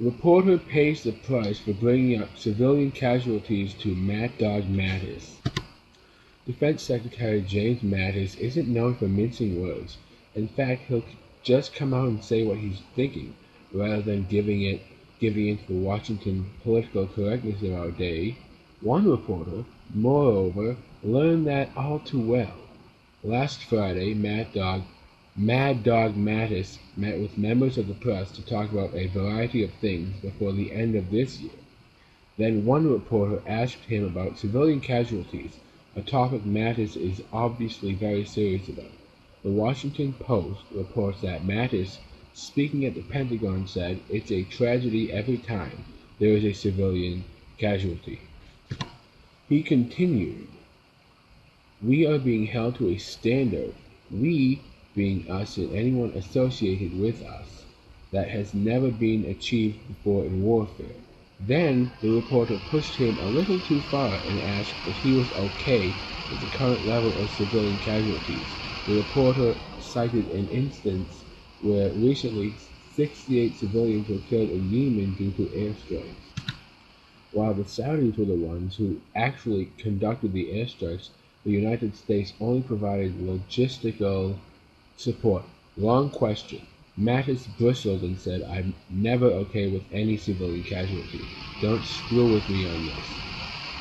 Reporter pays the price for bringing up civilian casualties to Mad Dog Mattis. Defense Secretary James Mattis isn't known for mincing words. In fact, he'll just come out and say what he's thinking, rather than giving in to the Washington political correctness of our day. One reporter, moreover, learned that all too well. Last Friday, Mad Dog Mattis met with members of the press to talk about a variety of things before the end of this year. Then one reporter asked him about civilian casualties, a topic Mattis is obviously very serious about. The Washington Post reports that Mattis, speaking at the Pentagon, said, "It's a tragedy every time there is a civilian casualty." He continued, "We are being held to a standard, we being us and anyone associated with us, that has never been achieved before in warfare." Then the reporter pushed him a little too far and asked if he was okay with the current level of civilian casualties. The reporter cited an instance where recently 68 civilians were killed in Yemen due to airstrikes. While the Saudis were the ones who actually conducted the airstrikes, the United States only provided logistical support. Wrong question. Mattis bristled and said, "I'm never okay with any civilian casualty. Don't screw with me on this."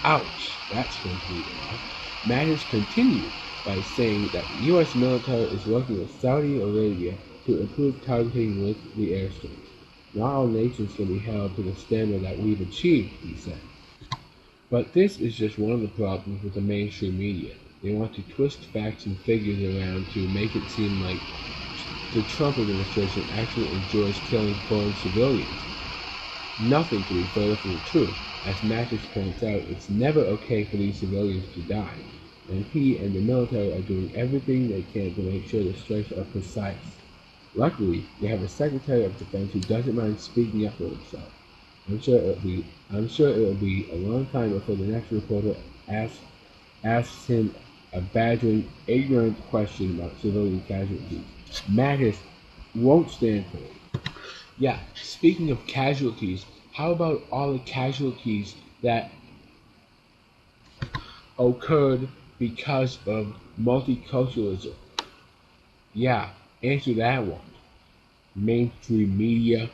Ouch! That's completely off. Mattis continued by saying that the U.S. military is working with Saudi Arabia to improve targeting with the airstrikes. Not all nations can be held to the standard that we've achieved, he said. But this is just one of the problems with the mainstream media. They want to twist facts and figures around to make it seem like the Trump administration actually enjoys killing foreign civilians. Nothing could be further from the truth. As Mattis points out, it's never okay for these civilians to die, and he and the military are doing everything they can to make sure the strikes are precise. Luckily, they have a Secretary of Defense who doesn't mind speaking up for himself. I'm sure it will be a long time before the next reporter asks him a badgering, ignorant question about civilian casualties. Mattis won't stand for it. Yeah, speaking of casualties, how about all the casualties that occurred because of multiculturalism? Yeah, answer that one. Mainstream media.